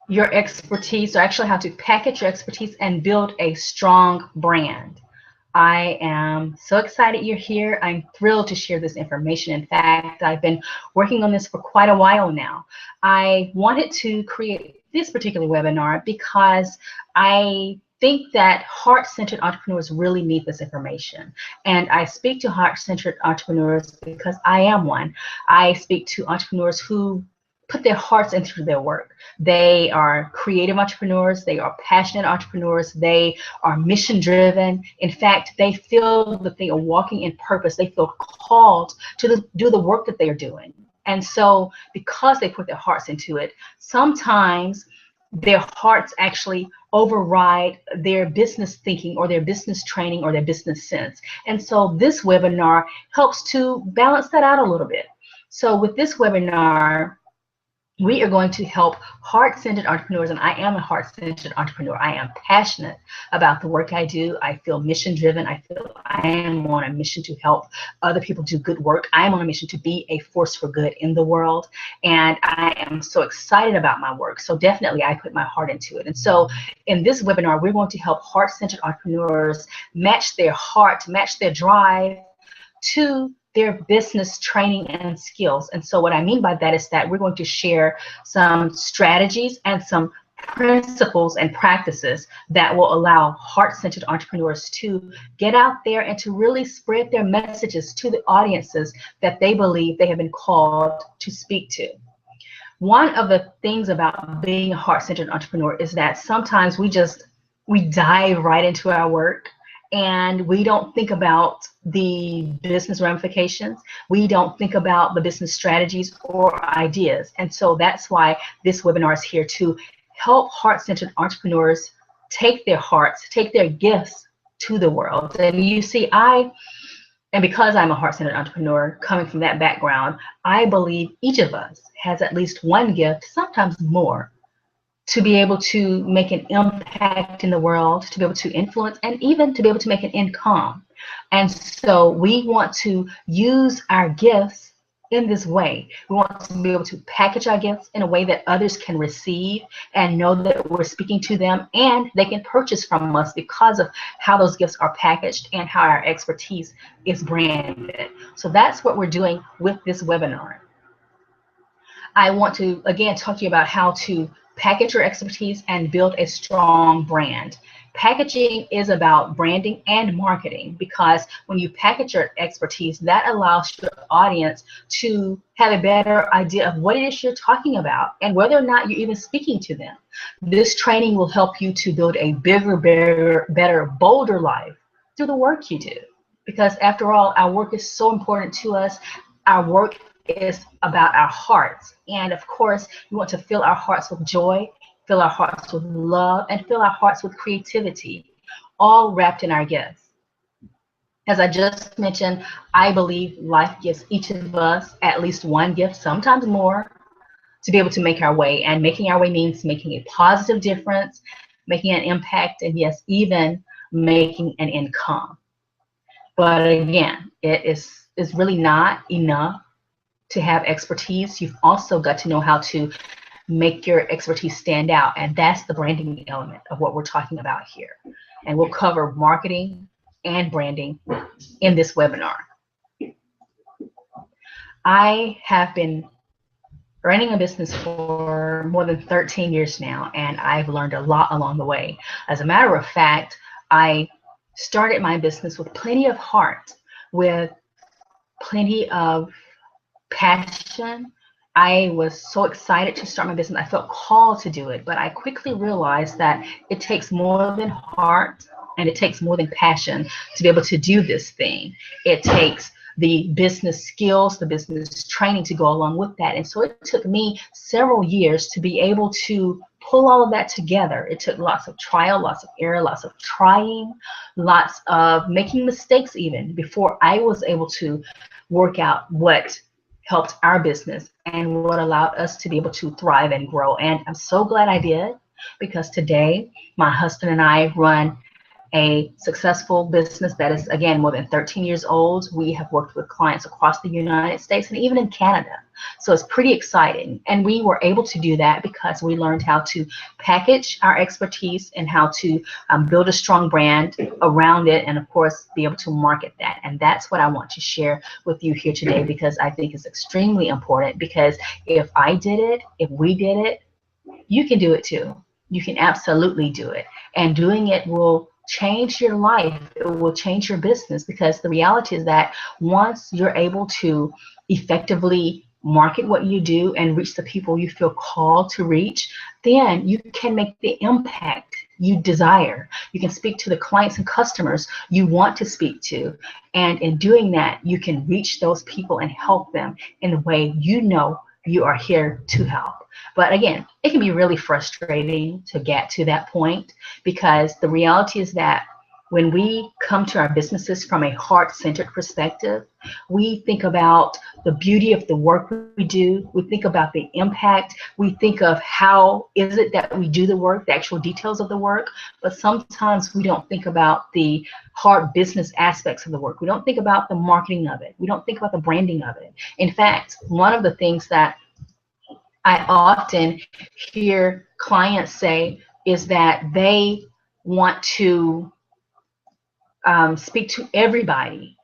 your expertise, or actually how to package your expertise and build a strong brand. I am so excited you're here. I'm thrilled to share this information. In fact, I've been working on this for quite a while now. I wanted to create this particular webinar because I think that heart-centered entrepreneurs really need this information. And I speak to heart-centered entrepreneurs because I am one. I speak to entrepreneurs who put their hearts into their work. They are creative entrepreneurs, they are passionate entrepreneurs, they are mission driven. In fact, they feel that they are walking in purpose. They feel called to do the work that they are doing. And so because they put their hearts into it, sometimes their hearts actually override their business thinking or their business training or their business sense. And so this webinar helps to balance that out a little bit. So with this webinar, we are going to help heart-centered entrepreneurs, and I am a heart-centered entrepreneur. I am passionate about the work I do. I feel mission-driven. I feel I am on a mission to help other people do good work. I am on a mission to be a force for good in the world, and I am so excited about my work. So definitely, I put my heart into it. And so in this webinar, we're going to help heart-centered entrepreneurs match their heart, match their drive to their business training and skills. And so what I mean by that is that we're going to share some strategies and some principles and practices that will allow heart-centered entrepreneurs to get out there and to really spread their messages to the audiences that they believe they have been called to speak to. One of the things about being a heart-centered entrepreneur is that sometimes we dive right into our work, and we don't think about the business ramifications. We don't think about the business strategies or ideas. And so that's why this webinar is here to help heart-centered entrepreneurs take their hearts, take their gifts to the world. And you see, and because I'm a heart-centered entrepreneur coming from that background, I believe each of us has at least one gift, sometimes more, to be able to make an impact in the world, to be able to influence, and even to be able to make an income. And so we want to use our gifts in this way. We want to be able to package our gifts in a way that others can receive and know that we're speaking to them, and they can purchase from us because of how those gifts are packaged and how our expertise is branded. So that's what we're doing with this webinar. I want to, again, talk to you about how to package your expertise and build a strong brand. Packaging is about branding and marketing, because when you package your expertise, that allows your audience to have a better idea of what it is you're talking about and whether or not you're even speaking to them. This training will help you to build a bigger, better, bolder life through the work you do. Because after all, our work is so important to us. Our work is about our hearts. And of course, we want to fill our hearts with joy, fill our hearts with love, and fill our hearts with creativity, all wrapped in our gifts. As I just mentioned, I believe life gives each of us at least one gift, sometimes more, to be able to make our way. And making our way means making a positive difference, making an impact, and yes, even making an income. But again, it is really not enough to have expertise. You've also got to know how to make your expertise stand out, and that's the branding element of what we're talking about here. And we'll cover marketing and branding in this webinar. I have been running a business for more than 13 years now, and I've learned a lot along the way. As a matter of fact, I started my business with plenty of heart, with plenty of passion. I was so excited to start my business. I felt called to do it, but I quickly realized that it takes more than heart and it takes more than passion to be able to do this thing. It takes the business skills, the business training to go along with that. And so it took me several years to be able to pull all of that together. It took lots of trial, lots of error, lots of trying, lots of making mistakes even before I was able to work out what helped our business and what allowed us to be able to thrive and grow. And I'm so glad I did, because today my husband and I run a successful business that is, again, more than 13 years old. We have worked with clients across the United States and even in Canada. So it's pretty exciting. And we were able to do that because we learned how to package our expertise and how to build a strong brand around it, and of course be able to market that. And that's what I want to share with you here today, because I think it's extremely important. Because if I did it, if we did it, you can do it too. You can absolutely do it. And doing it will change your life. It will change your business, because the reality is that once you're able to effectively market what you do and reach the people you feel called to reach, then you can make the impact you desire. You can speak to the clients and customers you want to speak to. And in doing that, you can reach those people and help them in the way you know you are here to help. But again, it can be really frustrating to get to that point, because the reality is that when we come to our businesses from a heart-centered perspective, we think about the beauty of the work we do. We think about the impact. We think of how is it that we do the work, the actual details of the work. But sometimes we don't think about the hard business aspects of the work. We don't think about the marketing of it. We don't think about the branding of it. In fact, one of the things that I often hear clients say is that they want to speak to everybody.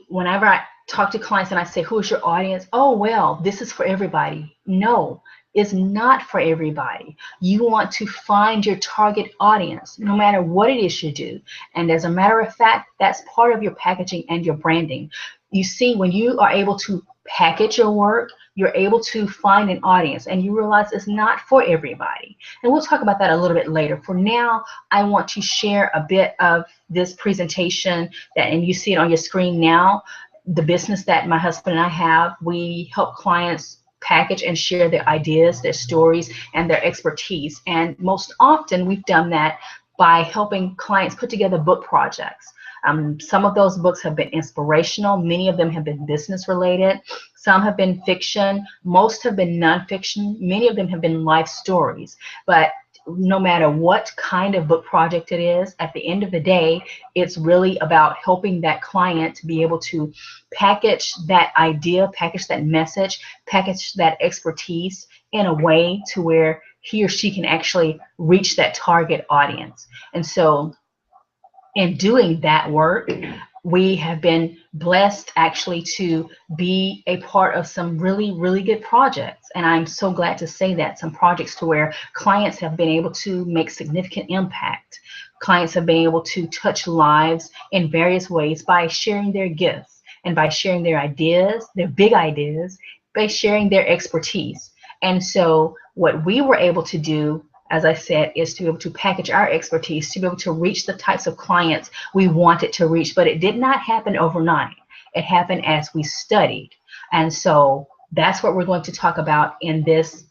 Whenever I talk to clients and I say, who is your audience? Oh, well, this is for everybody. No, it's not for everybody. You want to find your target audience, no matter what it is you do. And as a matter of fact, that's part of your packaging and your branding. You see, when you are able to package your work, you're able to find an audience, and you realize it's not for everybody. And we'll talk about that a little bit later. For now, I want to share a bit of this presentation and you see it on your screen now. The business that my husband and I have, we help clients package and share their ideas, their stories, and their expertise. And most often we've done that by helping clients put together book projects. Some of those books have been inspirational. Many of them have been business related. Some have been fiction. Most have been nonfiction. Many of them have been life stories. But no matter what kind of book project it is, at the end of the day, it's really about helping that client to be able to package that idea, package that message, package that expertise in a way to where he or she can actually reach that target audience. And so in doing that work, we have been blessed actually to be a part of some really, really good projects. And I'm so glad to say that, some projects to where clients have been able to make significant impact. Clients have been able to touch lives in various ways by sharing their gifts and by sharing their ideas, their big ideas, by sharing their expertise. And so what we were able to do, as I said, is to be able to package our expertise to be able to reach the types of clients we wanted to reach. But it did not happen overnight. It happened as we studied. And so that's what we're going to talk about in this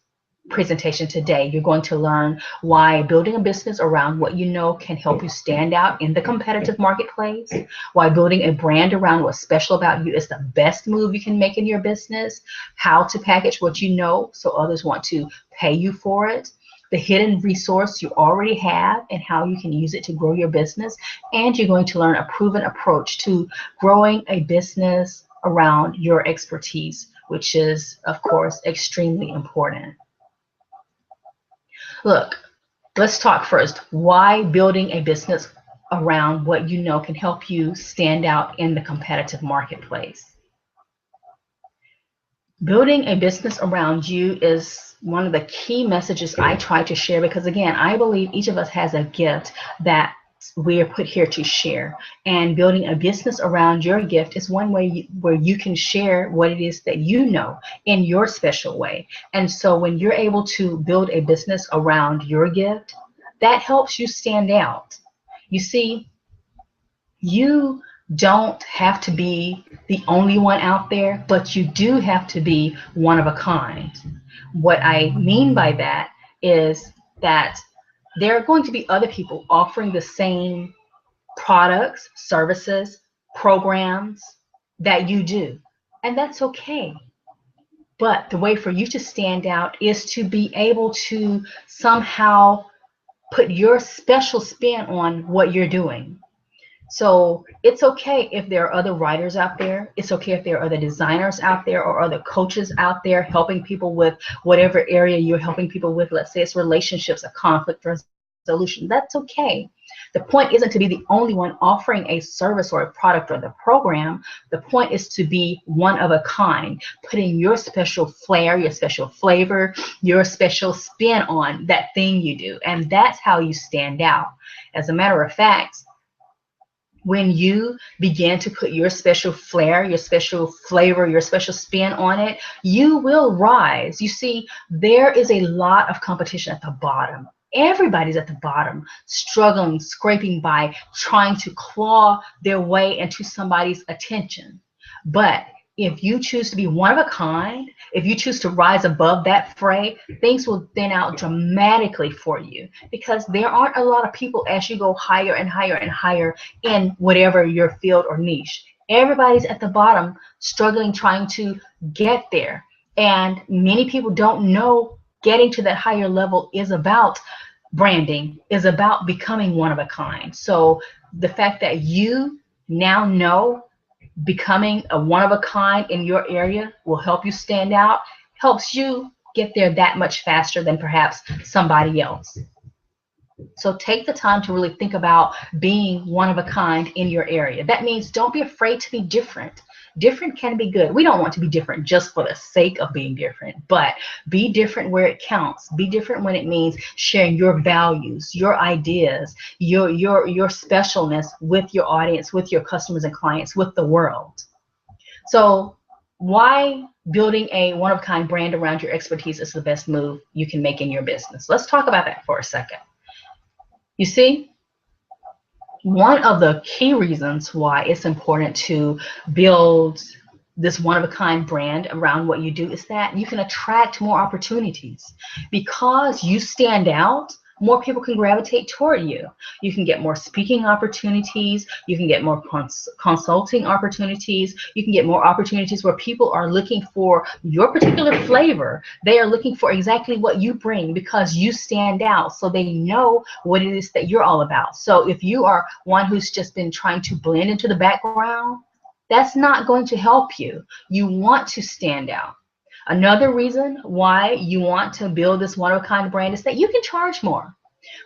presentation today. You're going to learn why building a business around what you know can help you stand out in the competitive marketplace, why building a brand around what's special about you is the best move you can make in your business, how to package what you know so others want to pay you for it, the hidden resource you already have and how you can use it to grow your business. And you're going to learn a proven approach to growing a business around your expertise, which is, of course, extremely important. Look, let's talk first. Why building a business around what you know can help you stand out in the competitive marketplace? Building a business around you is one of the key messages I try to share, because again, I believe each of us has a gift that we are put here to share. And building a business around your gift is one way where you can share what it is that you know in your special way. And so when you're able to build a business around your gift, that helps you stand out. You see, you don't have to be the only one out there, but you do have to be one of a kind. What I mean by that is that there are going to be other people offering the same products, services, programs that you do, and that's okay. But the way for you to stand out is to be able to somehow put your special spin on what you're doing. So it's okay if there are other writers out there. It's okay if there are other designers out there or other coaches out there helping people with whatever area you're helping people with. Let's say it's relationships, a conflict resolution. That's okay. The point isn't to be the only one offering a service or a product or the program. The point is to be one of a kind, putting your special flair, your special flavor, your special spin on that thing you do. And that's how you stand out. As a matter of fact, when you begin to put your special flair, your special flavor, your special spin on it, you will rise. You see, there is a lot of competition at the bottom. Everybody's at the bottom, struggling, scraping by, trying to claw their way into somebody's attention. But if you choose to be one of a kind, if you choose to rise above that fray, things will thin out dramatically for you, because there aren't a lot of people as you go higher and higher and higher in whatever your field or niche. Everybody's at the bottom, struggling, trying to get there. And many people don't know getting to that higher level is about branding, is about becoming one of a kind. So the fact that you now know becoming a one of a kind in your area will help you stand out, helps you get there that much faster than perhaps somebody else. So take the time to really think about being one of a kind in your area. That means don't be afraid to be different. Different can be good. We don't want to be different just for the sake of being different, but be different where it counts. Be different when it means sharing your values, your ideas, your specialness with your audience, with your customers and clients, with the world. So why building a one-of-a-kind brand around your expertise is the best move you can make in your business? Let's talk about that for a second. You see, one of the key reasons why it's important to build this one-of-a-kind brand around what you do is that you can attract more opportunities. Because you stand out, more people can gravitate toward you. You can get more speaking opportunities. You can get more consulting opportunities. You can get more opportunities where people are looking for your particular flavor. They are looking for exactly what you bring because you stand out, so they know what it is that you're all about. So if you are one who's just been trying to blend into the background, that's not going to help you. You want to stand out. Another reason why you want to build this one-of-a-kind brand is that you can charge more.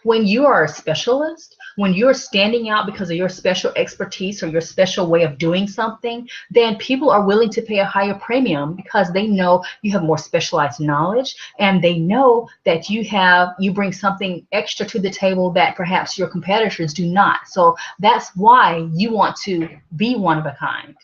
When you are a specialist, when you're standing out because of your special expertise or your special way of doing something, then people are willing to pay a higher premium because they know you have more specialized knowledge, and they know that you bring something extra to the table that perhaps your competitors do not. So that's why you want to be one of a kind.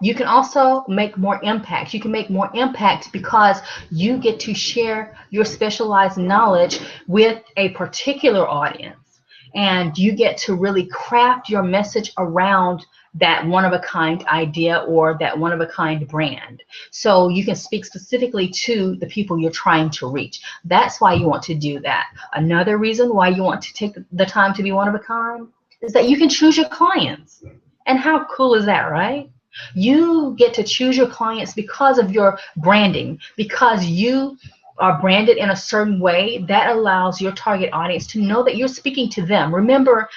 You can also make more impact. You can make more impact because you get to share your specialized knowledge with a particular audience, and you get to really craft your message around that one-of-a-kind idea or that one-of-a-kind brand. So you can speak specifically to the people you're trying to reach. That's why you want to do that. Another reason why you want to take the time to be one-of-a-kind is that you can choose your clients. And how cool is that, right? You get to choose your clients because of your branding, because you are branded in a certain way that allows your target audience to know that you're speaking to them. Remember,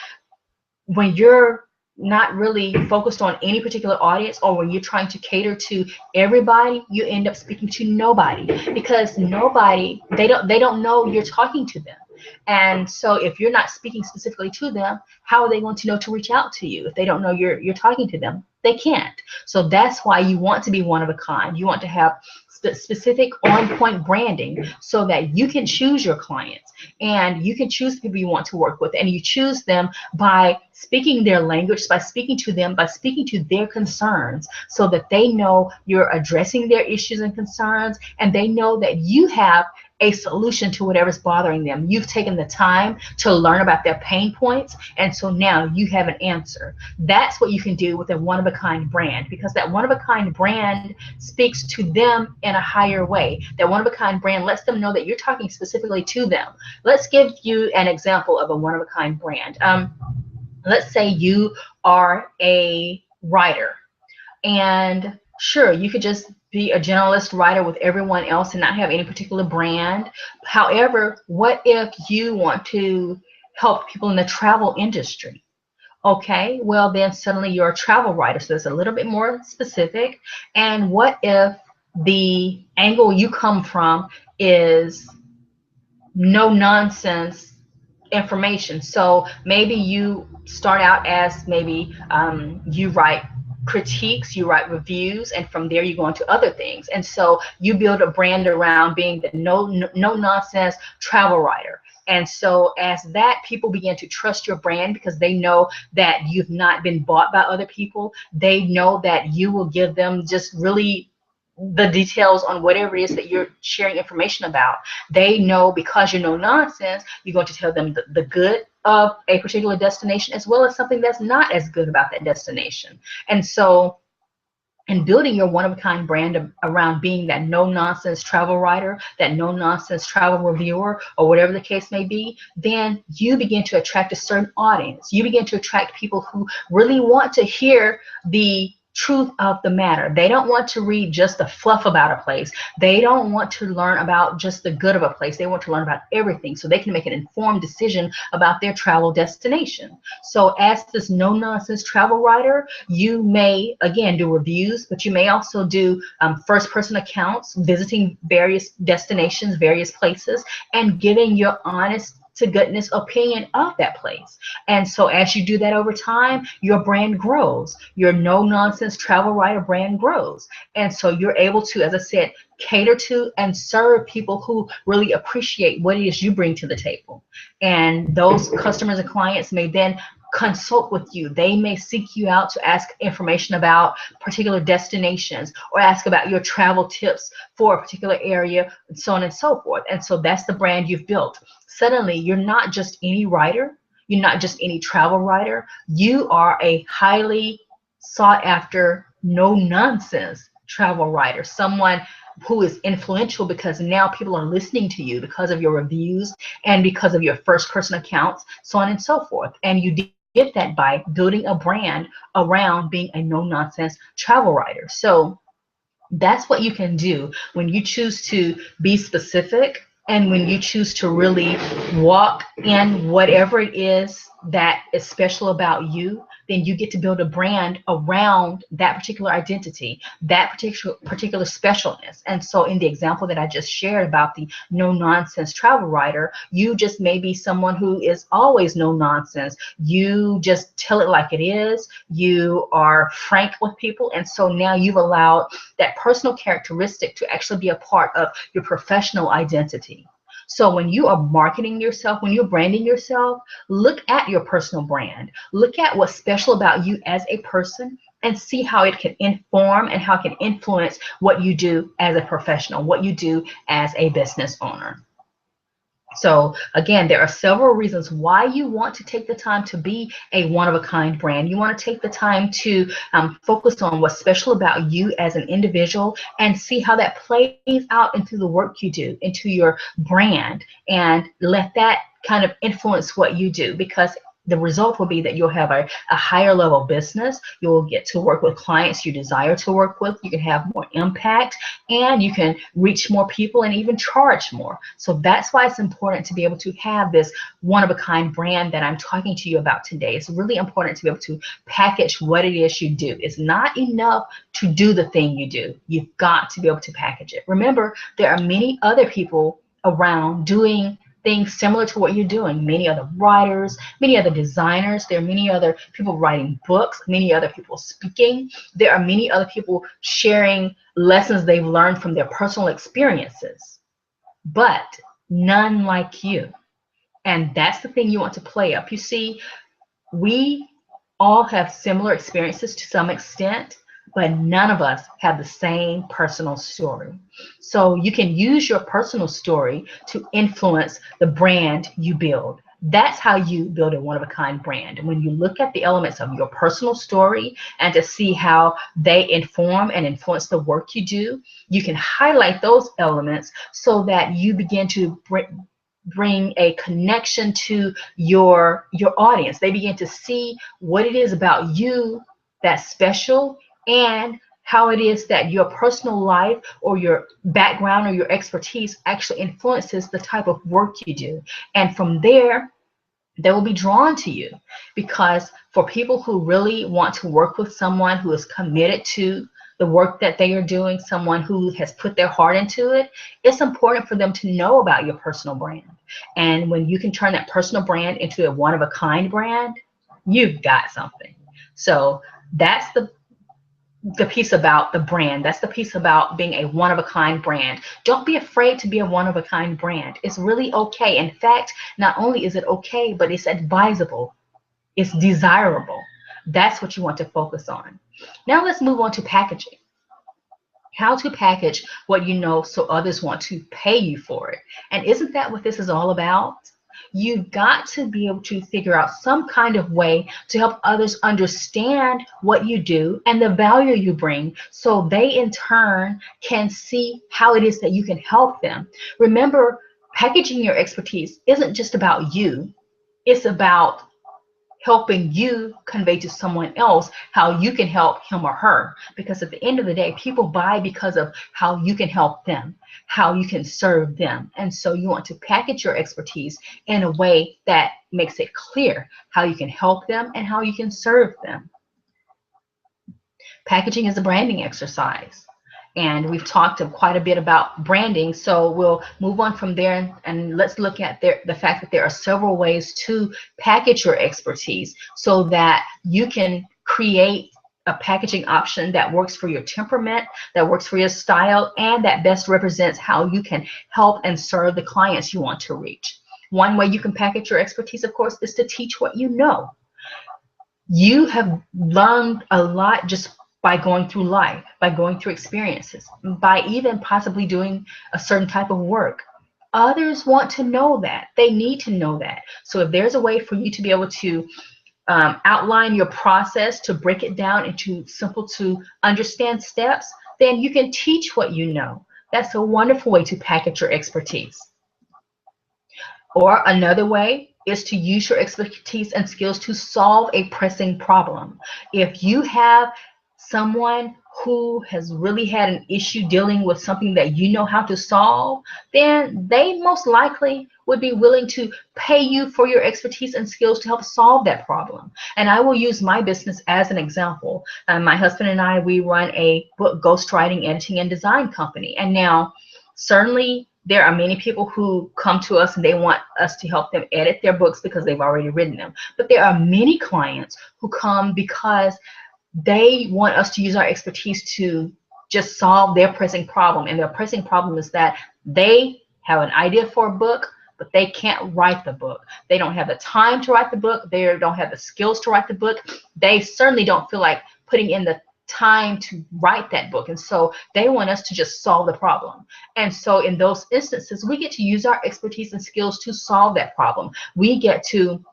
when you're not really focused on any particular audience, or when you're trying to cater to everybody, you end up speaking to nobody, because they don't know you're talking to them. And so if you're not speaking specifically to them, how are they going to know to reach out to you if they don't know you're talking to them? They can't. So that's why you want to be one of a kind. You want to have specific on-point branding so that you can choose your clients, and you can choose the people you want to work with, and you choose them by speaking their language, by speaking to them, by speaking to their concerns, so that they know you're addressing their issues and concerns, and they know that you have a solution to whatever's bothering them. You've taken the time to learn about their pain points, and so now you have an answer. That's what you can do with a one-of-a-kind brand, because that one-of-a-kind brand speaks to them in a higher way. That one-of-a-kind brand lets them know that you're talking specifically to them. Let's give you an example of a one-of-a-kind brand. Let's say you are a writer, and sure, you could just be a generalist writer with everyone else and not have any particular brand. However, what if you want to help people in the travel industry? Okay, well then suddenly you're a travel writer, so it's a little bit more specific. And what if the angle you come from is no nonsense information? So maybe you start out as maybe you write critiques, you write reviews, and from there you go into other things. And so you build a brand around being the no nonsense travel writer. And so as that, people begin to trust your brand because they know that you've not been bought by other people. They know that you will give them just really the details on whatever it is that you're sharing information about. They know because you're no nonsense, you're going to tell them the good of a particular destination as well as something that's not as good about that destination. And so and building your one-of-a-kind brand around being that no-nonsense travel writer, that no-nonsense travel reviewer, or whatever the case may be, then you begin to attract a certain audience. You begin to attract people who really want to hear the truth of the matter. They don't want to read just the fluff about a place. They don't want to learn about just the good of a place. They want to learn about everything so they can make an informed decision about their travel destination. So as this no-nonsense travel writer, you may, again, do reviews, but you may also do first-person accounts, visiting various destinations, various places, and giving your honest to goodness opinion of that place. And so as you do that over time, your brand grows. Your no-nonsense travel writer brand grows. And so you're able to, as I said, cater to and serve people who really appreciate what it is you bring to the table. And those customers and clients may then consult with you. They may seek you out to ask information about particular destinations or ask about your travel tips for a particular area, and so on and so forth. And so that's the brand you've built. Suddenly, you're not just any writer. You're not just any travel writer. You are a highly sought after, no nonsense travel writer, someone who is influential because now people are listening to you because of your reviews and because of your first person accounts, so on and so forth. And you get that by building a brand around being a no-nonsense travel writer. So that's what you can do when you choose to be specific and when you choose to really walk in whatever it is that is special about you. Then you get to build a brand around that particular identity, that particular specialness. And so in the example that I just shared about the no nonsense travel writer, you just may be someone who is always no nonsense. You just tell it like it is. You are frank with people. And so now you've allowed that personal characteristic to actually be a part of your professional identity. So when you are marketing yourself, when you're branding yourself, look at your personal brand. Look at what's special about you as a person and see how it can inform and how it can influence what you do as a professional, what you do as a business owner. So again, there are several reasons why you want to take the time to be a one-of-a-kind brand. You want to take the time to focus on what's special about you as an individual and see how that plays out into the work you do, into your brand, and let that kind of influence what you do, because the result will be that you'll have a higher level business. You'll get to work with clients you desire to work with. You can have more impact and you can reach more people and even charge more. So that's why it's important to be able to have this one-of-a-kind brand that I'm talking to you about today. It's really important to be able to package what it is you do. It's not enough to do the thing you do. You've got to be able to package it. Remember, there are many other people around doing things similar to what you're doing. Many other writers, many other designers. There are many other people writing books, many other people speaking. There are many other people sharing lessons they've learned from their personal experiences, but none like you. And that's the thing you want to play up. You see, we all have similar experiences to some extent, but none of us have the same personal story. So you can use your personal story to influence the brand you build. That's how you build a one-of-a-kind brand. When you look at the elements of your personal story and to see how they inform and influence the work you do, you can highlight those elements so that you begin to bring a connection to your audience. They begin to see what it is about you that's special, and how it is that your personal life or your background or your expertise actually influences the type of work you do. And from there, they will be drawn to you, because for people who really want to work with someone who is committed to the work that they are doing, someone who has put their heart into it, it's important for them to know about your personal brand. And when you can turn that personal brand into a one-of-a-kind brand, you've got something. So that's the piece about the brand. That's the piece about being a one-of-a-kind brand. Don't be afraid to be a one-of-a-kind brand. It's really okay. In fact, not only is it okay, but it's advisable. It's desirable. That's what you want to focus on. Now let's move on to packaging. How to package what you know so others want to pay you for it. And isn't that what this is all about? You've got to be able to figure out some kind of way to help others understand what you do and the value you bring, so they in turn can see how it is that you can help them. Remember, packaging your expertise isn't just about you. It's about helping you convey to someone else how you can help him or her. Because at the end of the day, people buy because of how you can help them, how you can serve them. And so you want to package your expertise in a way that makes it clear how you can help them and how you can serve them. Packaging is a branding exercise. And we've talked quite a bit about branding, so we'll move on from there, and let's look at the fact that there are several ways to package your expertise so that you can create a packaging option that works for your temperament, that works for your style, and that best represents how you can help and serve the clients you want to reach. One way you can package your expertise, of course, is to teach what you know. You have learned a lot just by going through life, by going through experiences, by even possibly doing a certain type of work. Others want to know that. They need to know that. So if there's a way for you to be able to outline your process, to break it down into simple to understand steps, then you can teach what you know. That's a wonderful way to package your expertise. Or another way is to use your expertise and skills to solve a pressing problem. If you have someone who has really had an issue dealing with something that you know how to solve, then they most likely would be willing to pay you for your expertise and skills to help solve that problem. And I will use my business as an example. My husband and I, we run a book ghostwriting, editing, and design company. And now, certainly, there are many people who come to us and they want us to help them edit their books because they've already written them. But there are many clients who come because they want us to use our expertise to just solve their pressing problem. And their pressing problem is that they have an idea for a book, but they can't write the book. They don't have the time to write the book. They don't have the skills to write the book. They certainly don't feel like putting in the time to write that book. And so they want us to just solve the problem. And so in those instances, we get to use our expertise and skills to solve that problem. We get to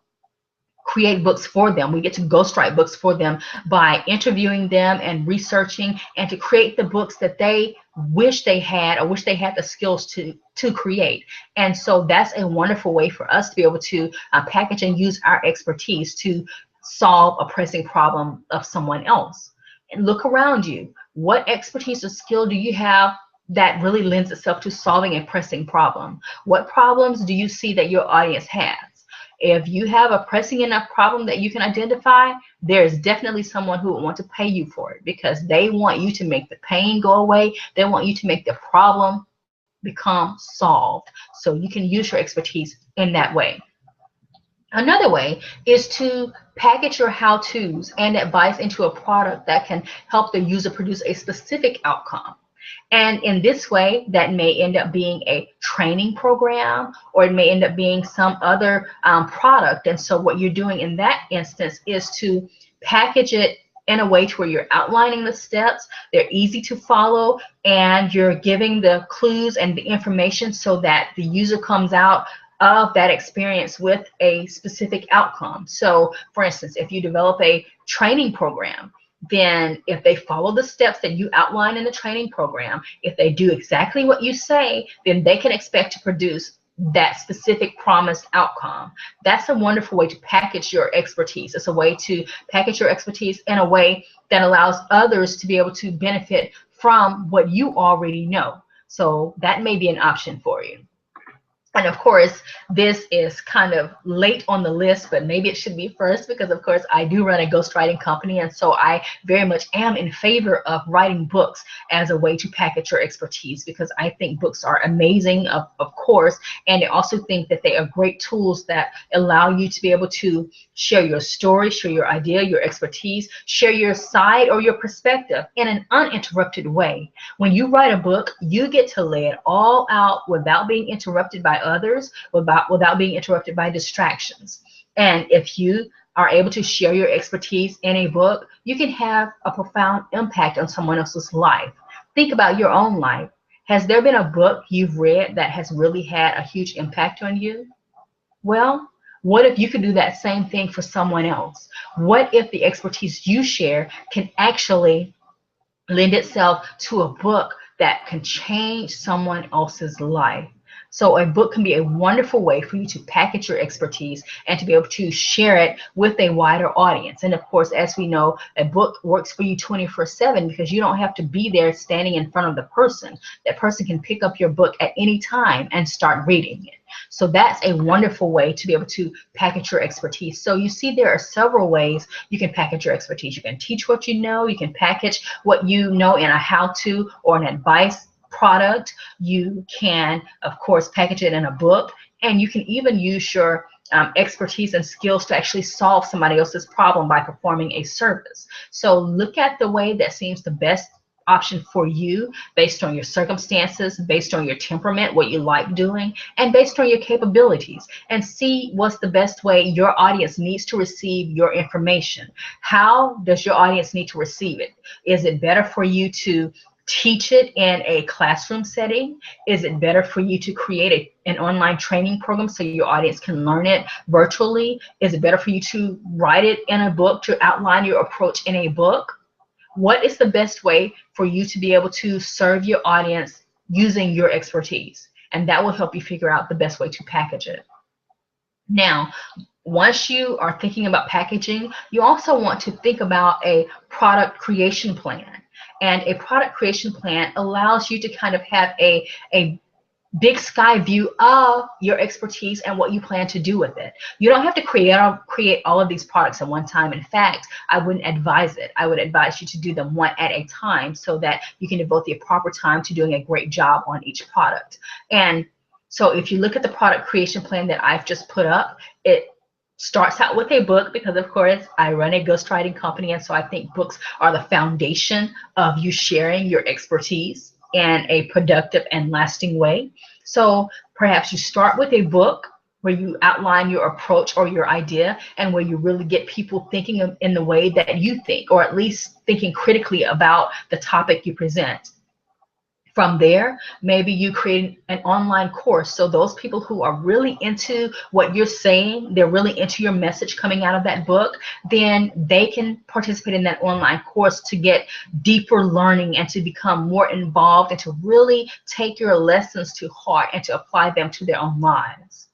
create books for them. We get to ghostwrite books for them by interviewing them and researching, and to create the books that they wish they had, or wish they had the skills to create. And so that's a wonderful way for us to be able to package and use our expertise to solve a pressing problem of someone else. And look around you. What expertise or skill do you have that really lends itself to solving a pressing problem? What problems do you see that your audience has? If you have a pressing enough problem that you can identify, there's definitely someone who will want to pay you for it, because they want you to make the pain go away. They want you to make the problem become solved. So you can use your expertise in that way. Another way is to package your how-tos and advice into a product that can help the user produce a specific outcome. And in this way, that may end up being a training program, or it may end up being some other product. And so what you're doing in that instance is to package it in a way to where you're outlining the steps, they're easy to follow, and you're giving the clues and the information so that the user comes out of that experience with a specific outcome. So for instance, if you develop a training program, then if they follow the steps that you outline in the training program, if they do exactly what you say, then they can expect to produce that specific promised outcome. That's a wonderful way to package your expertise. It's a way to package your expertise in a way that allows others to be able to benefit from what you already know. So that may be an option for you. And of course, this is kind of late on the list, but maybe it should be first because, of course, I do run a ghostwriting company. And so I very much am in favor of writing books as a way to package your expertise, because I think books are amazing, of course. And I also think that they are great tools that allow you to be able to share your story, share your idea, your expertise, share your side or your perspective in an uninterrupted way. When you write a book, you get to lay it all out without being interrupted by others, without being interrupted by distractions. And if you are able to share your expertise in a book, you can have a profound impact on someone else's life. Think about your own life. Has there been a book you've read that has really had a huge impact on you? Well, what if you could do that same thing for someone else? What if the expertise you share can actually lend itself to a book that can change someone else's life? So a book can be a wonderful way for you to package your expertise and to be able to share it with a wider audience. And of course, as we know, a book works for you 24/7 because you don't have to be there standing in front of the person. That person can pick up your book at any time and start reading it. So that's a wonderful way to be able to package your expertise. So you see, there are several ways you can package your expertise. You can teach what you know. You can package what you know in a how-to or an advice product. You can, of course, package it in a book, and you can even use your expertise and skills to actually solve somebody else's problem by performing a service. So look at the way that seems the best option for you based on your circumstances, based on your temperament, what you like doing, and based on your capabilities, and see what's the best way your audience needs to receive your information. How does your audience need to receive it? Is it better for you to teach it in a classroom setting? Is it better for you to create an online training program so your audience can learn it virtually? Is it better for you to write it in a book, to outline your approach in a book? What is the best way for you to be able to serve your audience using your expertise? And that will help you figure out the best way to package it. Now, once you are thinking about packaging, you also want to think about a product creation plan. And a product creation plan allows you to kind of have a big sky view of your expertise and what you plan to do with it. You don't have to create all of these products at one time. In fact, I wouldn't advise it. I would advise you to do them one at a time so that you can devote the proper time to doing a great job on each product. And so if you look at the product creation plan that I've just put up, it starts out with a book because, of course, I run a ghostwriting company, and so I think books are the foundation of you sharing your expertise in a productive and lasting way. So perhaps you start with a book where you outline your approach or your idea, and where you really get people thinking in the way that you think, or at least thinking critically about the topic you present. From there, maybe you create an online course. So those people who are really into what you're saying, they're really into your message coming out of that book, then they can participate in that online course to get deeper learning and to become more involved and to really take your lessons to heart and to apply them to their own lives.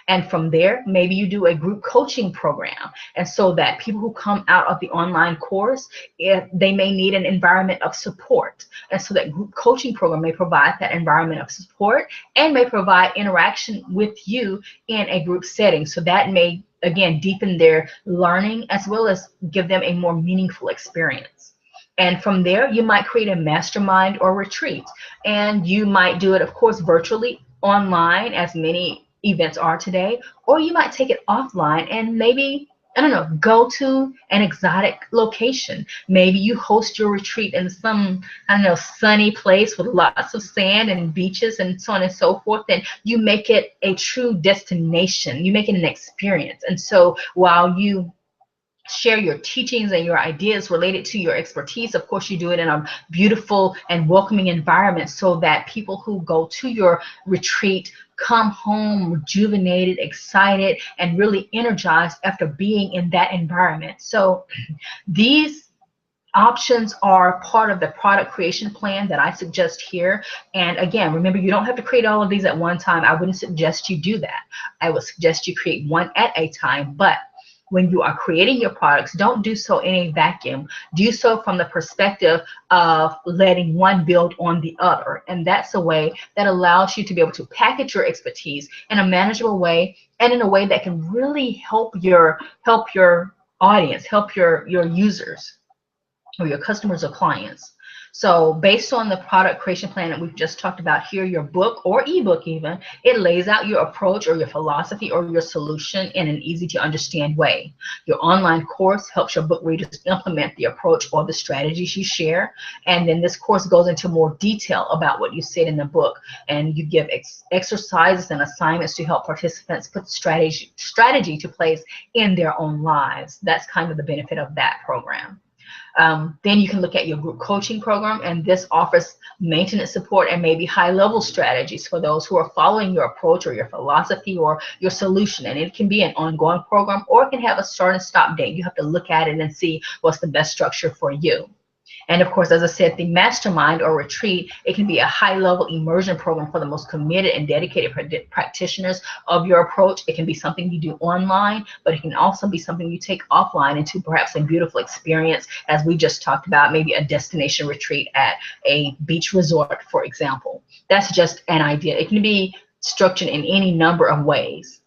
And from there, maybe you do a group coaching program. And so that people who come out of the online course, they may need an environment of support. And so that group coaching program may provide that environment of support and may provide interaction with you in a group setting. So that may, again, deepen their learning as well as give them a more meaningful experience. And from there, you might create a mastermind or retreat. And you might do it, of course, virtually, online, as many events are today, or you might take it offline and maybe, I don't know, go to an exotic location. Maybe you host your retreat in some, I don't know, sunny place with lots of sand and beaches and so on and so forth. And you make it a true destination. You make it an experience. And so while you share your teachings and your ideas related to your expertise, of course, you do it in a beautiful and welcoming environment so that people who go to your retreat come home rejuvenated, excited, and really energized after being in that environment. So these options are part of the product creation plan that I suggest here. And again, remember, you don't have to create all of these at one time. I wouldn't suggest you do that. I would suggest you create one at a time. But when you are creating your products, don't do so in a vacuum. Do so from the perspective of letting one build on the other. And that's a way that allows you to be able to package your expertise in a manageable way, and in a way that can really help your audience, help your users, or your customers or clients. So based on the product creation plan that we've just talked about here, your book or ebook even, it lays out your approach or your philosophy or your solution in an easy to understand way. Your online course helps your book readers implement the approach or the strategies you share. And then this course goes into more detail about what you said in the book. And you give exercises and assignments to help participants put strategy to place in their own lives. That's kind of the benefit of that program. Then you can look at your group coaching program, and this offers maintenance support and maybe high-level strategies for those who are following your approach or your philosophy or your solution. And it can be an ongoing program, or it can have a start and stop date. You have to look at it and see what's the best structure for you. And of course, as I said, the mastermind or retreat, it can be a high-level immersion program for the most committed and dedicated practitioners of your approach. It can be something you do online, but it can also be something you take offline into perhaps a beautiful experience, as we just talked about, maybe a destination retreat at a beach resort, for example. That's just an idea. It can be structured in any number of ways.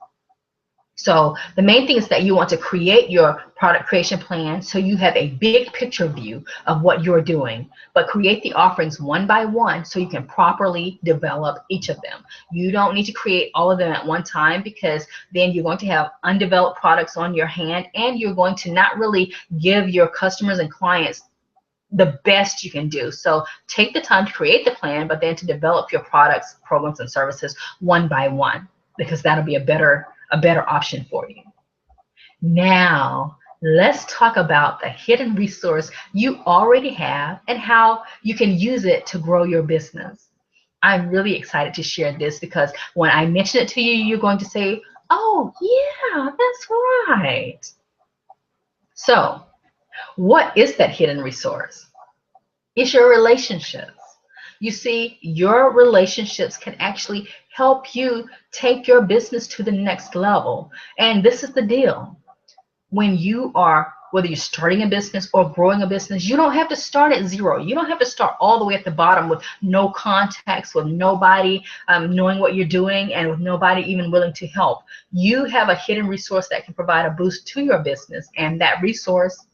So the main thing is that you want to create your product creation plan so you have a big picture view of what you're doing, but create the offerings one by one so you can properly develop each of them. You don't need to create all of them at one time, because then you're going to have undeveloped products on your hand, and you're going to not really give your customers and clients the best you can do. So take the time to create the plan, but then to develop your products, programs, and services one by one, because that'll be a better option for you. Now, let's talk about the hidden resource you already have and how you can use it to grow your business. I'm really excited to share this, because when I mention it to you, you're going to say, oh, yeah, that's right. So, what is that hidden resource? It's your relationships. You see, your relationships can actually help you take your business to the next level. And this is the deal. When you are, whether you're starting a business or growing a business, you don't have to start at zero. You don't have to start all the way at the bottom with no contacts, with nobody knowing what you're doing, and with nobody even willing to help. You have a hidden resource that can provide a boost to your business, and that resource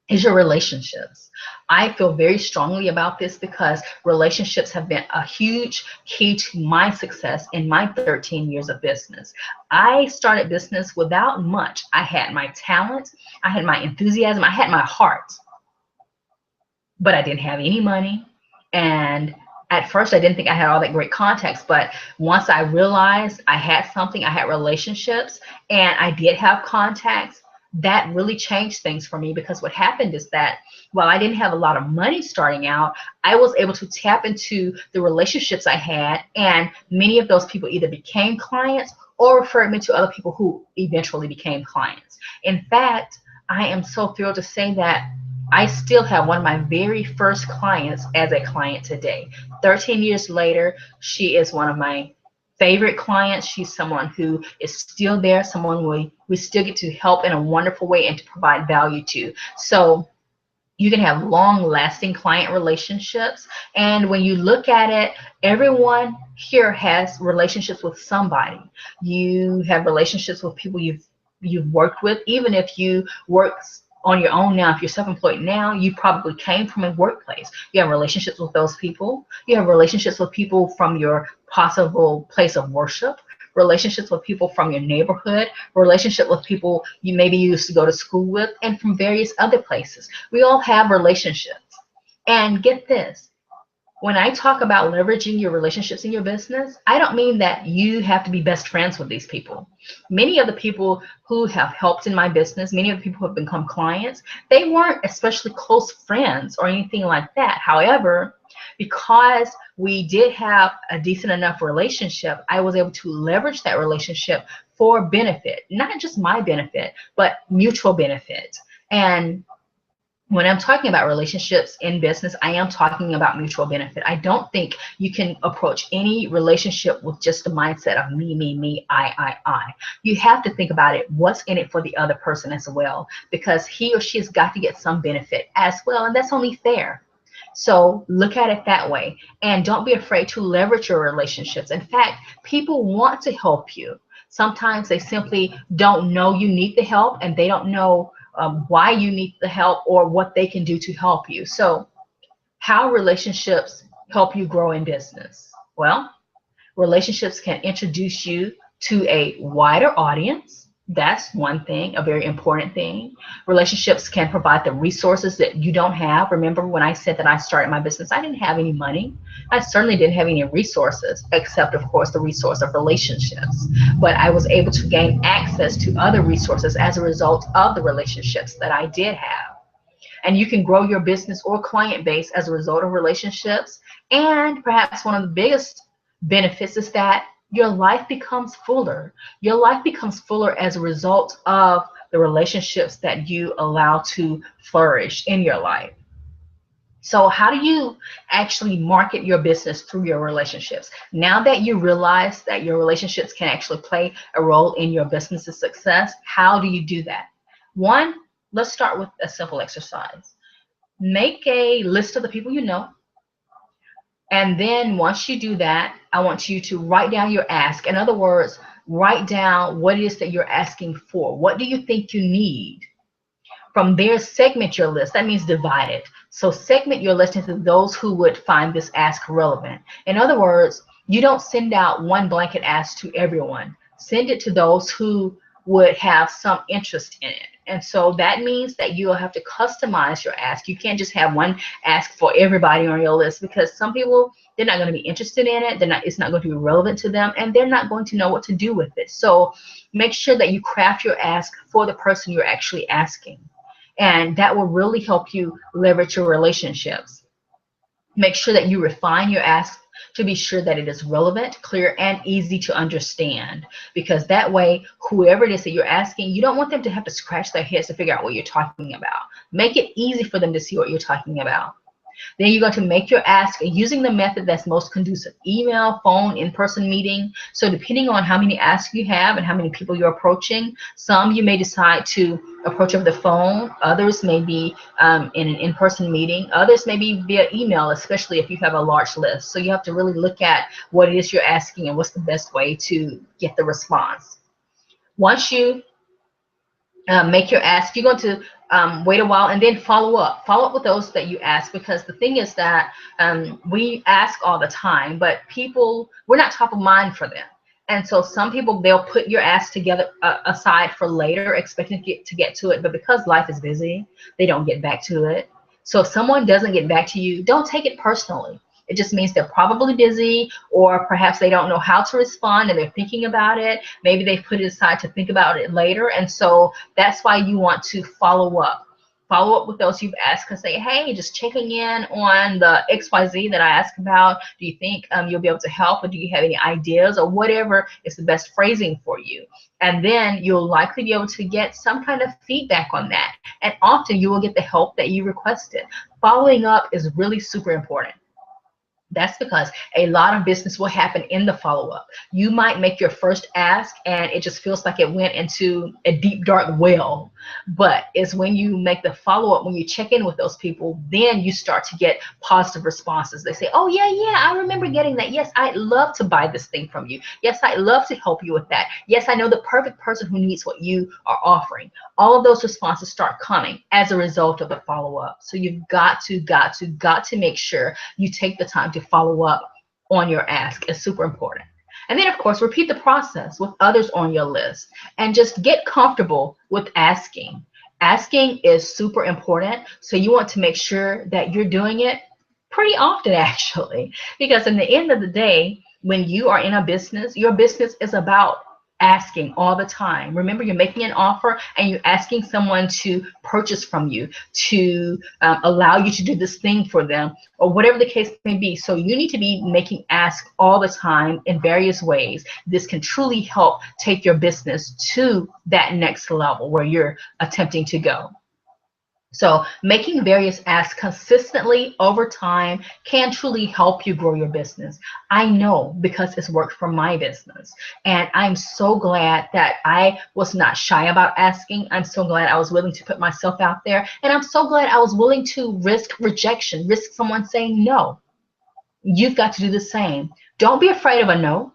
is your relationships. I feel very strongly about this because relationships have been a huge key to my success in my 13 years of business. I started business without much. I had my talent, I had my enthusiasm, I had my heart, but I didn't have any money. And at first, I didn't think I had all that great contacts, but once I realized I had something, I had relationships, and I did have contacts, that really changed things for me. Because what happened is that while I didn't have a lot of money starting out, I was able to tap into the relationships I had, and many of those people either became clients or referred me to other people who eventually became clients. In fact, I am so thrilled to say that I still have one of my very first clients as a client today. 13 years later, she is one of my favorite clients. She's someone who is still there, someone we still get to help in a wonderful way and to provide value to. So you can have long-lasting client relationships. And when you look at it, everyone here has relationships with somebody. You have relationships with people you've worked with. Even if you work on your own now, if you're self-employed now, you probably came from a workplace. You have relationships with those people. You have relationships with people from your possible place of worship, relationships with people from your neighborhood, relationship with people you maybe used to go to school with, and from various other places. We all have relationships. And get this, when I talk about leveraging your relationships in your business, I don't mean that you have to be best friends with these people. Many of the people who have helped in my business, many of the people who have become clients, they weren't especially close friends or anything like that. However, because we did have a decent enough relationship, I was able to leverage that relationship for benefit, not just my benefit, but mutual benefit. And When I'm talking about relationships in business, I am talking about mutual benefit. I don't think you can approach any relationship with just the mindset of me, I. You have to think about it, what's in it for the other person as well, because he or she has got to get some benefit as well, and that's only fair. So look at it that way, and don't be afraid to leverage your relationships. In fact, people want to help you. Sometimes they simply don't know you need the help, and they don't know why you need the help or what they can do to help you. So how relationships help you grow in business? Well, relationships can introduce you to a wider audience. That's one thing, a very important thing. Relationships can provide the resources that you don't have. Remember when I said that I started my business, I didn't have any money. I certainly didn't have any resources, except, of course, the resource of relationships. But I was able to gain access to other resources as a result of the relationships that I did have. And you can grow your business or client base as a result of relationships. And perhaps one of the biggest benefits is that your life becomes fuller. Your life becomes fuller as a result of the relationships that you allow to flourish in your life. So how do you actually market your business through your relationships? Now that you realize that your relationships can actually play a role in your business's success, how do you do that? One, let's start with a simple exercise. Make a list of the people you know. And then once you do that, I want you to write down your ask. In other words, write down what it is that you're asking for. What do you think you need? From there, segment your list. That means divide it. So segment your list into those who would find this ask relevant. In other words, you don't send out one blanket ask to everyone. Send it to those who would have some interest in it. And so that means that you'll have to customize your ask. You can't just have one ask for everybody on your list, because some people, they're not going to be interested in it. It's not going to be relevant to them, and they're not going to know what to do with it. So make sure that you craft your ask for the person you're actually asking. And that will really help you leverage your relationships. Make sure that you refine your ask to be sure that it is relevant, clear, and easy to understand. Because that way, whoever it is that you're asking, you don't want them to have to scratch their heads to figure out what you're talking about. Make it easy for them to see what you're talking about. Then you're going to make your ask using the method that's most conducive: email, phone, in-person meeting. So depending on how many asks you have and how many people you're approaching, some you may decide to approach over the phone, others may be in an in-person meeting, others may be via email, especially if you have a large list. So you have to really look at what it is you're asking and what's the best way to get the response. Once you make your ask, you're going to wait a while and then follow up with those that you ask, because the thing is that we ask all the time, but people, we're not top of mind for them. And so some people, they'll put your ask together aside for later, expecting to get to it, but because life is busy, they don't get back to it. So if someone doesn't get back to you, don't take it personally. It just means they're probably busy, or perhaps they don't know how to respond and they're thinking about it. Maybe they put it aside to think about it later. And so that's why you want to follow up. Follow up with those you've asked and say, hey, just checking in on the XYZ that I asked about. Do you think you'll be able to help, or do you have any ideas, or whatever is the best phrasing for you? And then you'll likely be able to get some kind of feedback on that. And often you will get the help that you requested. Following up is really super important. That's because a lot of business will happen in the follow-up. You might make your first ask and it just feels like it went into a deep, dark well. But it's when you make the follow-up, when you check in with those people, then you start to get positive responses. They say, oh, yeah, I remember getting that. Yes, I'd love to buy this thing from you. Yes, I'd love to help you with that. Yes, I know the perfect person who needs what you are offering. All of those responses start coming as a result of the follow-up. So you've got to make sure you take the time to follow up on your ask. Is super important. And then, of course, repeat the process with others on your list, and just get comfortable with asking. Asking is super important, so you want to make sure that you're doing it pretty often, actually, because in the end of the day, when you are in a business, your business is about asking all the time. Remember, you're making an offer and you're asking someone to purchase from you, to allow you to do this thing for them, or whatever the case may be. So you need to be making asks all the time in various ways. This can truly help take your business to that next level where you're attempting to go. So making various asks consistently over time can truly help you grow your business. I know because it's worked for my business. And I'm so glad that I was not shy about asking. I'm so glad I was willing to put myself out there. And I'm so glad I was willing to risk rejection, risk someone saying no. You've got to do the same. Don't be afraid of a no.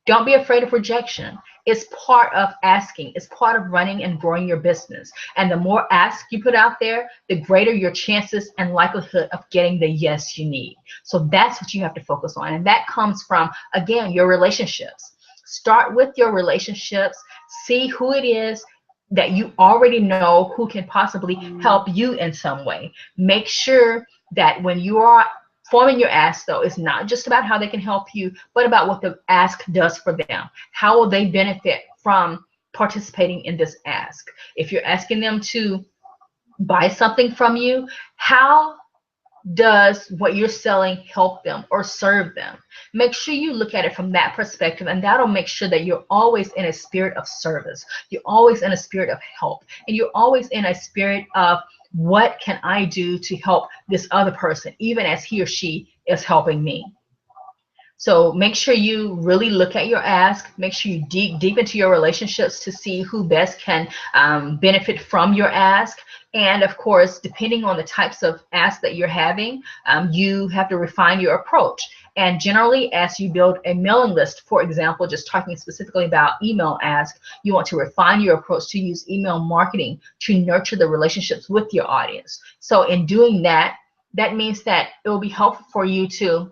Don't be afraid of rejection. It's part of asking. It's part of running and growing your business. And the more ask you put out there, the greater your chances and likelihood of getting the yes you need. So that's what you have to focus on. And that comes from, again, your relationships. Start with your relationships. See who it is that you already know who can possibly help you in some way. Make sure that when you are forming your ask, though, is not just about how they can help you, but about what the ask does for them. How will they benefit from participating in this ask? If you're asking them to buy something from you, how does what you're selling help them or serve them? Make sure you look at it from that perspective, and that'll make sure that you're always in a spirit of service. You're always in a spirit of help, and you're always in a spirit of, what can I do to help this other person, even as he or she is helping me? So make sure you really look at your ask. Make sure you dig deep into your relationships to see who best can benefit from your ask. And of course, depending on the types of ask that you're having, you have to refine your approach. And generally, as you build a mailing list, for example, just talking specifically about email ask, you want to refine your approach to use email marketing to nurture the relationships with your audience. So in doing that, that means that it will be helpful for you to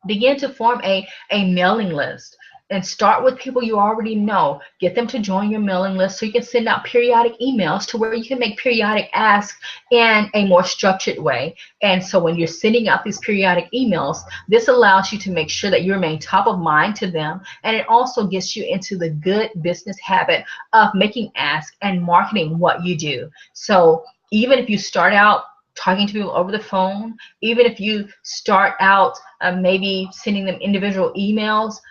begin to form a mailing list and start with people you already know. Get them to join your mailing list so you can send out periodic emails to where you can make periodic asks in a more structured way. And so when you're sending out these periodic emails, this allows you to make sure that you remain top of mind to them. And it also gets you into the good business habit of making asks and marketing what you do. So even if you start out talking to people over the phone, even if you start out maybe sending them individual emails,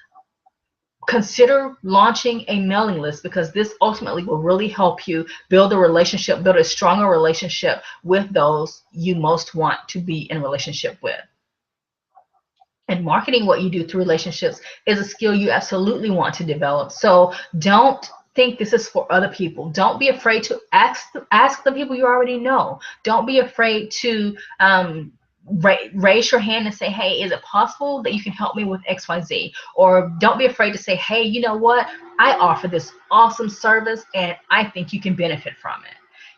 consider launching a mailing list, because this ultimately will really help you build a relationship, build a stronger relationship with those you most want to be in relationship with. And marketing what you do through relationships is a skill you absolutely want to develop. So don't think this is for other people. Don't be afraid to ask the people you already know. Don't be afraid to raise your hand and say, hey, is it possible that you can help me with XYZ? Or don't be afraid to say, hey, you know what? I offer this awesome service and I think you can benefit from it.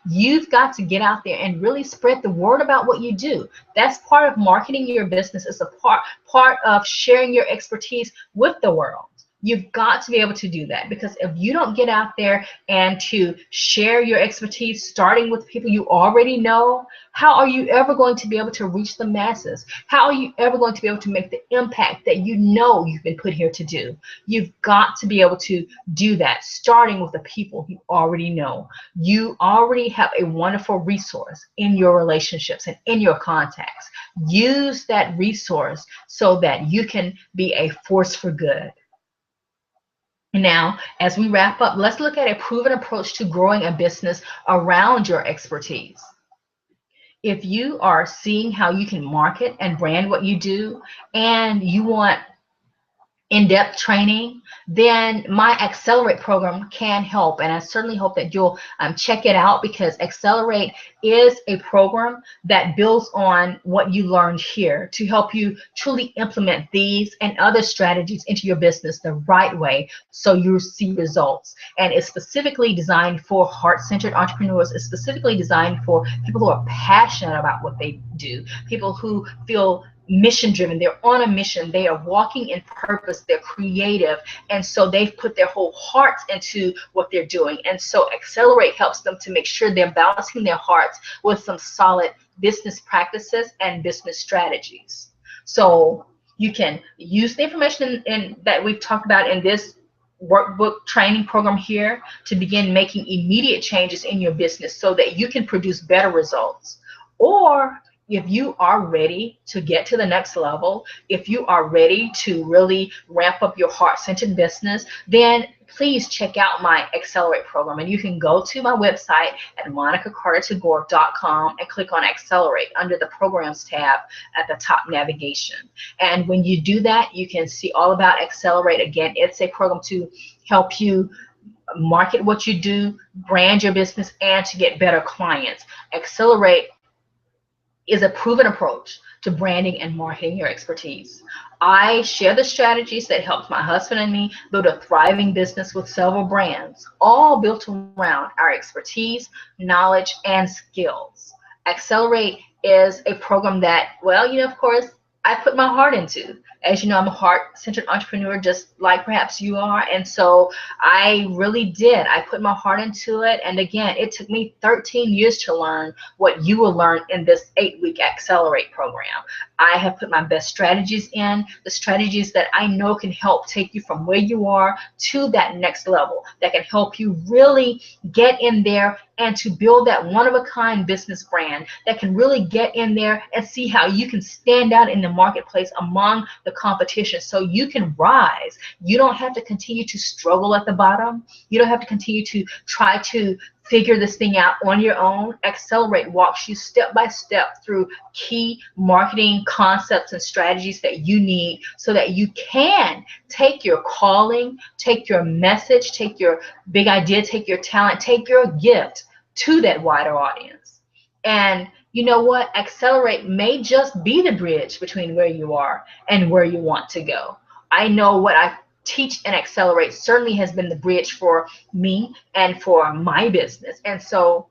You've got to get out there and really spread the word about what you do. That's part of marketing your business. It's a part of sharing your expertise with the world. You've got to be able to do that, because if you don't get out there and to share your expertise, starting with people you already know, how are you ever going to be able to reach the masses? How are you ever going to be able to make the impact that you know you've been put here to do? You've got to be able to do that, starting with the people you already know. You already have a wonderful resource in your relationships and in your contacts. Use that resource so that you can be a force for good. Now, as we wrap up, let's look at a proven approach to growing a business around your expertise. If you are seeing how you can market and brand what you do, and you want in-depth training, then my Accelerate program can help. And I certainly hope that you'll check it out, because Accelerate is a program that builds on what you learned here to help you truly implement these and other strategies into your business the right way so you see results. And it's specifically designed for heart-centered entrepreneurs. It's specifically designed for people who are passionate about what they do, people who feel mission driven. They're on a mission. They are walking in purpose. They're creative. And so they've put their whole hearts into what they're doing. And so Accelerate helps them to make sure they're balancing their hearts with some solid business practices and business strategies. So you can use the information that we've talked about in this workbook training program here to begin making immediate changes in your business so that you can produce better results. Or if you are ready to get to the next level, if you are ready to really ramp up your heart-centered business, then please check out my Accelerate program. And you can go to my website at monicacartertagore.com and click on Accelerate under the Programs tab at the top navigation. And when you do that, you can see all about Accelerate. Again, it's a program to help you market what you do, brand your business, and to get better clients. Accelerate is a proven approach to branding and marketing your expertise. I share the strategies that helped my husband and me build a thriving business with several brands, all built around our expertise, knowledge, and skills. Accelerate is a program that, well, of course, I put my heart into. As you know, I'm a heart-centered entrepreneur, just like perhaps you are. And so I really did. I put my heart into it. And again, it took me 13 years to learn what you will learn in this 8-week Accelerate program. I have put my best strategies in, the strategies that I know can help take you from where you are to that next level, that can help you really get in there and to build that one-of-a-kind business brand that can really get in there and see how you can stand out in the marketplace among the competition so you can rise. You don't have to continue to struggle at the bottom. You don't have to continue to try to figure this thing out on your own. Accelerate walks you step by step through key marketing concepts and strategies that you need so that you can take your calling, take your message, take your big idea, take your talent, take your gift to that wider audience. And you know what? Accelerate may just be the bridge between where you are and where you want to go. I know what I teach and Accelerate certainly has been the bridge for me and for my business. And so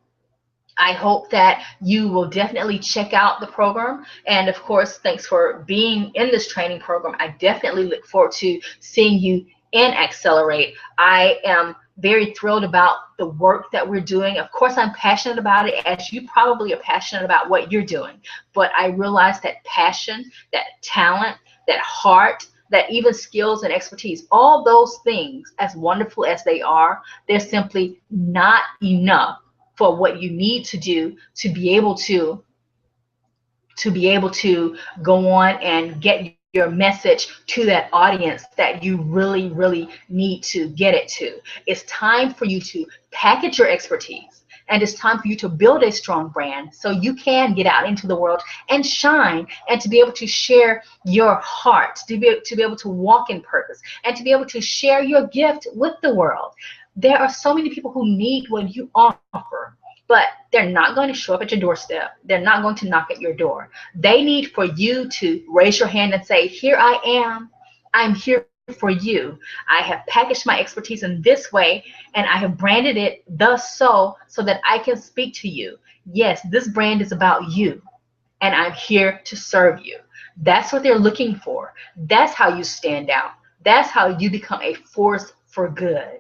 I hope that you will definitely check out the program. And of course, thanks for being in this training program. I definitely look forward to seeing you in Accelerate. I am very thrilled about the work that we're doing. Of course, I'm passionate about it, as you probably are passionate about what you're doing. But I realize that passion, that talent, that heart, that even skills and expertise, all those things, as wonderful as they are, they're simply not enough for what you need to do to be able to go on and get your message to that audience that you really, really need to get it to. It's time for you to package your expertise, and it's time for you to build a strong brand so you can get out into the world and shine, and to be able to share your heart, to be able to walk in purpose, and to be able to share your gift with the world. There are so many people who need what you offer, but they're not going to show up at your doorstep. They're not going to knock at your door. They need for you to raise your hand and say, here I am. I'm here for you. I have packaged my expertise in this way, and I have branded it thus so that I can speak to you. Yes, this brand is about you, and I'm here to serve you. That's what they're looking for. That's how you stand out. That's how you become a force for good.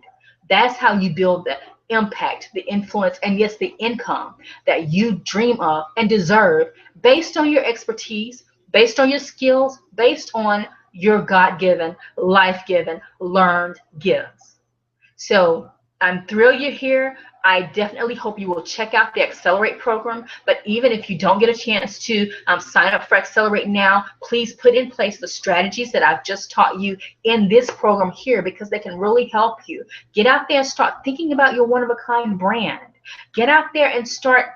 That's how you build the impact, the influence, and yes, the income that you dream of and deserve based on your expertise, based on your skills, based on your God-given, life-given, learned gifts. So I'm thrilled you're here. I definitely hope you will check out the Accelerate program. But even if you don't get a chance to sign up for Accelerate now, please put in place the strategies that I've just taught you in this program here, because they can really help you. Get out there and start thinking about your one-of-a-kind brand. Get out there and start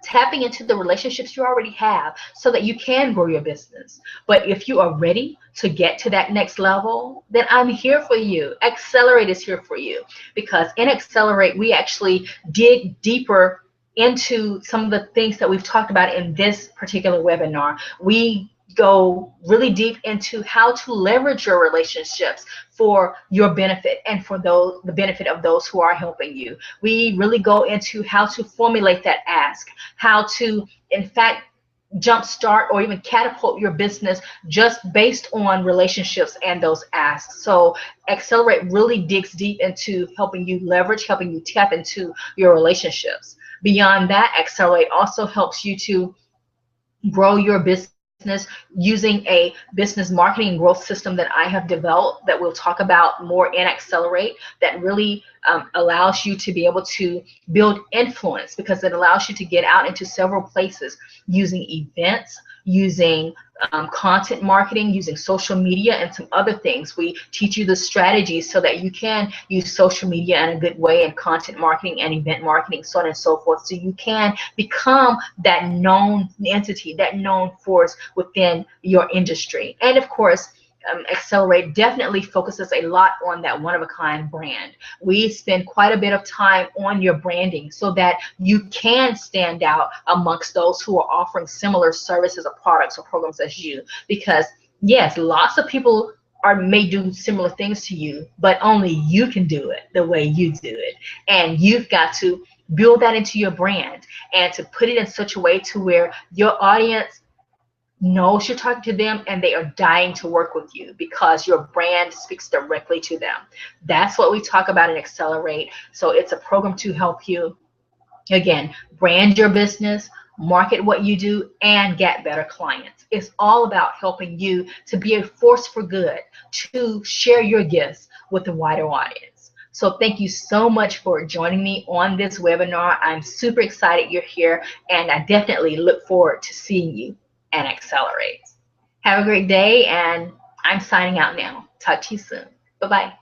tapping into the relationships you already have so that you can grow your business. But if you are ready to get to that next level, then I'm here for you. Accelerate is here for you, because in Accelerate, we actually dig deeper into some of the things that we've talked about in this particular webinar. We go really deep into how to leverage your relationships for your benefit and for the benefit of those who are helping you. We really go into how to formulate that ask, how to, in fact, jumpstart or even catapult your business just based on relationships and those asks. So Accelerate really digs deep into helping you leverage, helping you tap into your relationships. Beyond that, Accelerate also helps you to grow your business using a business marketing and growth system that I have developed that we'll talk about more in Accelerate, that really allows you to be able to build influence, because it allows you to get out into several places using events, using content marketing, using social media, and some other things. We teach you the strategies so that you can use social media in a good way, and content marketing and event marketing, so on and so forth, so you can become that known entity, that known force within your industry. And of course, Accelerate definitely focuses a lot on that one-of-a-kind brand. We spend quite a bit of time on your branding so that you can stand out amongst those who are offering similar services or products or programs as you. Because yes, lots of people may do similar things to you, but only you can do it the way you do it. And you've got to build that into your brand and to put it in such a way to where your audience knows you're talking to them and they are dying to work with you because your brand speaks directly to them. That's what we talk about in Accelerate. So it's a program to help you, again, brand your business, market what you do, and get better clients. It's all about helping you to be a force for good, to share your gifts with a wider audience. So thank you so much for joining me on this webinar. I'm super excited you're here, and I definitely look forward to seeing you and Accelerate. Have a great day, and I'm signing out now. Talk to you soon. Bye-bye.